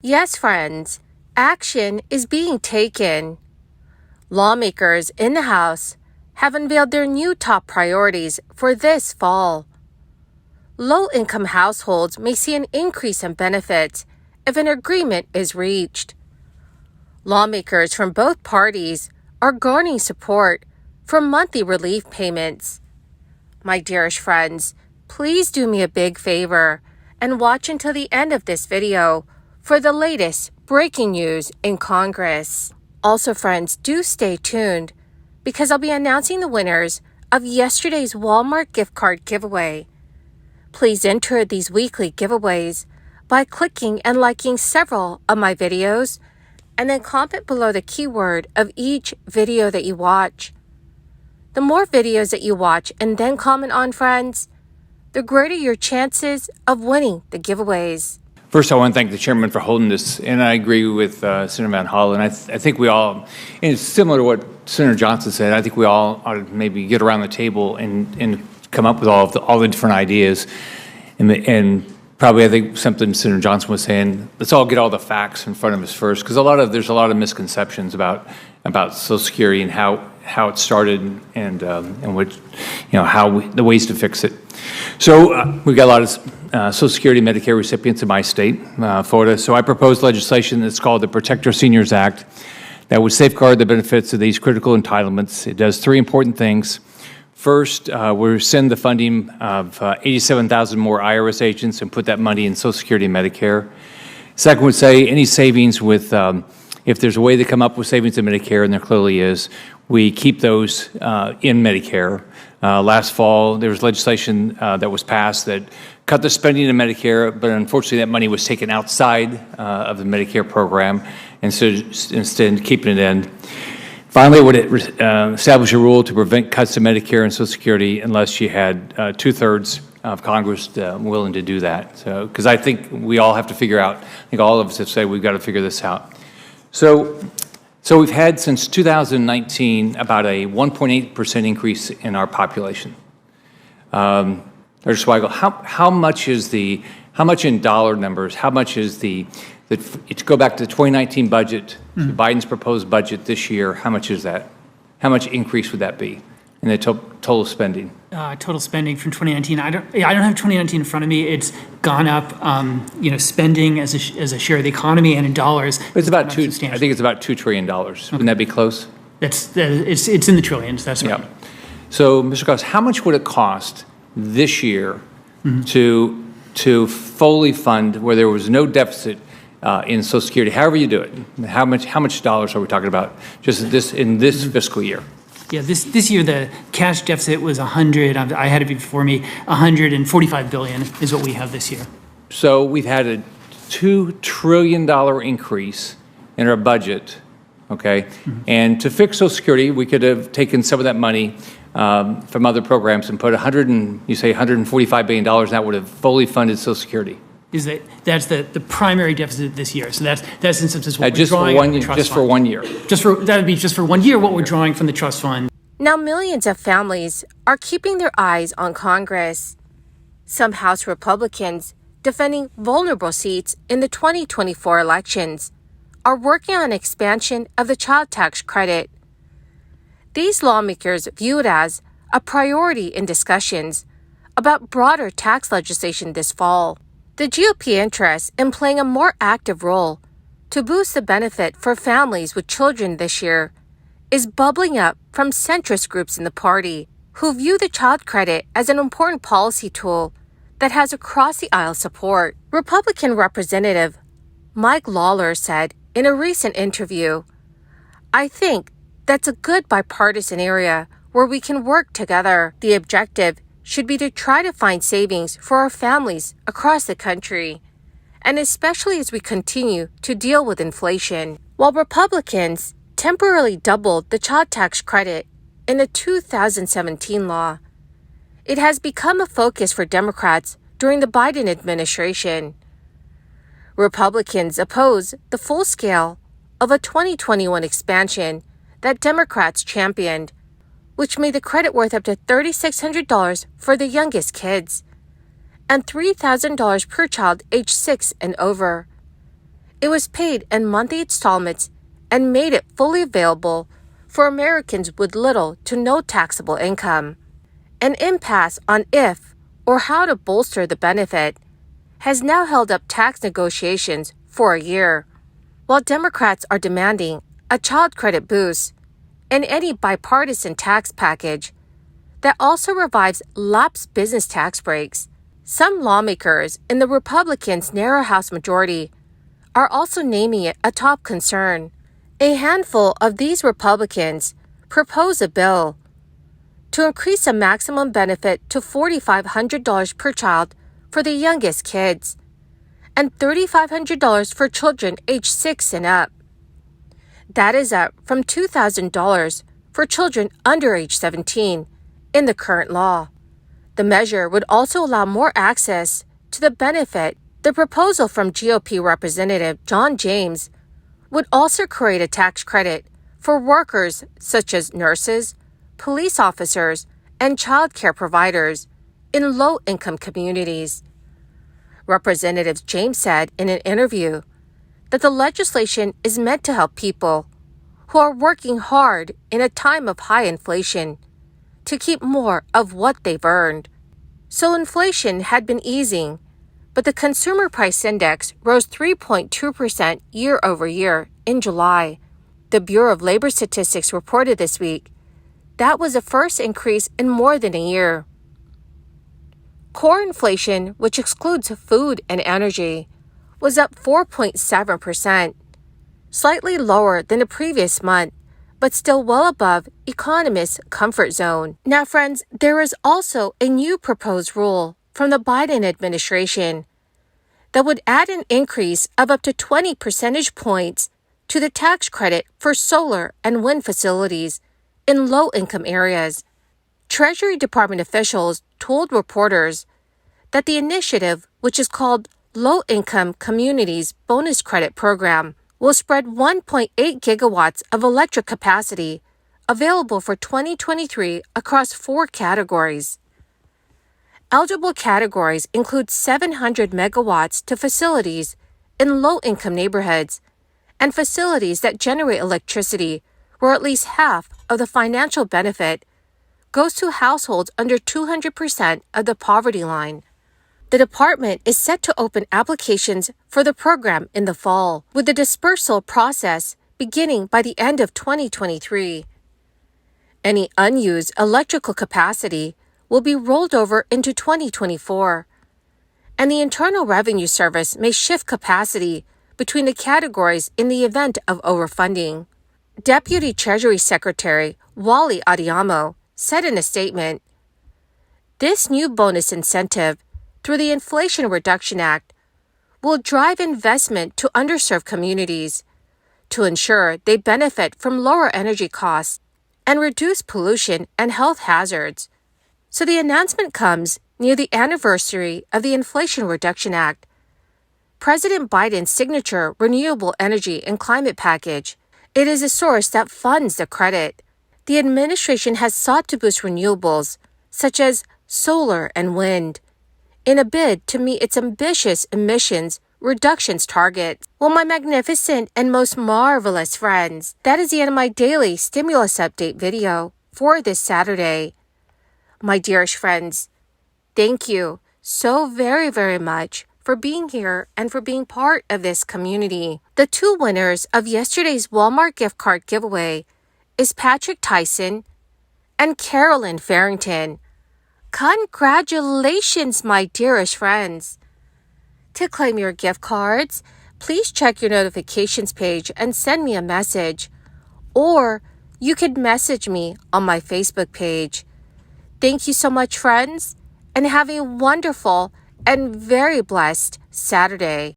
Yes, friends, action is being taken. Lawmakers in the House have unveiled their new top priorities for this fall. Low-income households may see an increase in benefits if an agreement is reached. Lawmakers from both parties are garnering support for monthly relief payments. My dearest friends, please do me a big favor and watch until the end of this video for the latest breaking news in Congress. Also, friends, do stay tuned because I'll be announcing the winners of yesterday's Walmart gift card giveaway. Please enter these weekly giveaways by clicking and liking several of my videos and then comment below the keyword of each video that you watch. The more videos that you watch and then comment on, friends, the greater your chances of winning the giveaways. First, I want to thank the chairman for holding this, and I agree with Senator Van Hollen. I think we all, and it's similar to what Senator Johnson said, I think we all ought to maybe get around the table and come up with all the different ideas. And probably I think something Senator Johnson was saying, let's all get all the facts in front of us first, because there's a lot of misconceptions about Social Security and how it started and what, the ways to fix it. So we've got a lot of Social Security Medicare recipients in my state, Florida. So I proposed legislation that's called the Protect Our Seniors Act that would safeguard the benefits of these critical entitlements. It does three important things. First, we'll send the funding of 87,000 more IRS agents and put that money in Social Security and Medicare. Second would say any savings with, if there's a way to come up with savings in Medicare, and there clearly is, we keep those in Medicare. Last fall, there was legislation that was passed that cut the spending in Medicare, but unfortunately that money was taken outside of the Medicare program, and so instead keeping it in. Finally, would it establish a rule to prevent cuts to Medicare and Social Security unless you had 2/3 of Congress willing to do that? So, because I think we all have to figure out, I think all of us have said we've got to figure this out. So we've had since 2019 about a 1.8% increase in our population. There's why I go, how much in dollar numbers, how much is to go back to the 2019 budget, Biden's proposed budget this year, how much is that? How much increase would that be in the total spending? Total spending from 2019. I don't have 2019 in front of me. It's gone up. Spending as a share of the economy and in dollars. It's about I think it's about $2 trillion. Okay. Wouldn't that be close? It's in the trillions. That's right. Yeah. So, Mr. Goss, how much would it cost this year to fully fund where there was no deficit in Social Security? However you do it, how much dollars are we talking about just in this fiscal year? Yeah, this year the cash deficit was I had it before me, $145 billion is what we have this year. So we've had a $2 trillion increase in our budget, okay? And to fix Social Security, we could have taken some of that money from other programs and put $145 billion, and that would have fully funded Social Security. That's the primary deficit this year. So that's in some sense what we're drawing from the trust fund. For 1 year. That would be just for 1 year what we're drawing from the trust fund. Now millions of families are keeping their eyes on Congress. Some House Republicans defending vulnerable seats in the 2024 elections are working on expansion of the child tax credit. These lawmakers view it as a priority in discussions about broader tax legislation this fall. The GOP interest in playing a more active role to boost the benefit for families with children this year is bubbling up from centrist groups in the party who view the child credit as an important policy tool that has across-the-aisle support. Republican Representative Mike Lawler said in a recent interview, "I think that's a good bipartisan area where we can work together. The objective should be to try to find savings for our families across the country, and especially as we continue to deal with inflation." While Republicans temporarily doubled the child tax credit in a 2017 law, it has become a focus for Democrats during the Biden administration. Republicans oppose the full scale of a 2021 expansion that Democrats championed, which made the credit worth up to $3,600 for the youngest kids and $3,000 per child aged 6 and over. It was paid in monthly installments and made it fully available for Americans with little to no taxable income. An impasse on if or how to bolster the benefit has now held up tax negotiations for a year. While Democrats are demanding a child credit boost and any bipartisan tax package that also revives lapsed business tax breaks, some lawmakers in the Republicans' narrow House majority are also naming it a top concern. A handful of these Republicans propose a bill to increase the maximum benefit to $4,500 per child for the youngest kids and $3,500 for children aged 6 and up. That is up from $2,000 for children under age 17 in the current law. The measure would also allow more access to the benefit. The proposal from GOP Representative John James would also create a tax credit for workers such as nurses, police officers, and child care providers in low-income communities. Representative James said in an interview that the legislation is meant to help people who are working hard in a time of high inflation to keep more of what they've earned. So inflation had been easing, but the Consumer Price Index rose 3.2% year over year in July. The Bureau of Labor Statistics reported this week that was the first increase in more than a year. Core inflation, which excludes food and energy, was up 4.7%, slightly lower than the previous month, but still well above economists' comfort zone. Now, friends, there is also a new proposed rule from the Biden administration that would add an increase of up to 20 percentage points to the tax credit for solar and wind facilities in low-income areas. Treasury Department officials told reporters that the initiative, which is called Low-Income Communities Bonus Credit Program, will spread 1.8 gigawatts of electric capacity available for 2023 across 4 categories. Eligible categories include 700 megawatts to facilities in low-income neighborhoods and facilities that generate electricity where at least half of the financial benefit goes to households under 200% of the poverty line. The department is set to open applications for the program in the fall, with the dispersal process beginning by the end of 2023. Any unused electrical capacity will be rolled over into 2024, and the Internal Revenue Service may shift capacity between the categories in the event of overfunding. Deputy Treasury Secretary Wally Adeyemo said in a statement, "This new bonus incentive through the Inflation Reduction Act will drive investment to underserved communities to ensure they benefit from lower energy costs and reduce pollution and health hazards." So the announcement comes near the anniversary of the Inflation Reduction Act, President Biden's signature renewable energy and climate package. It is a source that funds the credit. The administration has sought to boost renewables, such as solar and wind, in a bid to meet its ambitious emissions reductions target. Well, my magnificent and most marvelous friends, that is the end of my daily stimulus update video for this Saturday. My dearest friends, thank you so very, very much for being here and for being part of this community. The 2 winners of yesterday's Walmart gift card giveaway is Patrick Tyson and Carolyn Farrington. Congratulations, my dearest friends. To claim your gift cards, please check your notifications page and send me a message, or you could message me on my Facebook page. Thank you so much, friends, and have a wonderful and very blessed Saturday.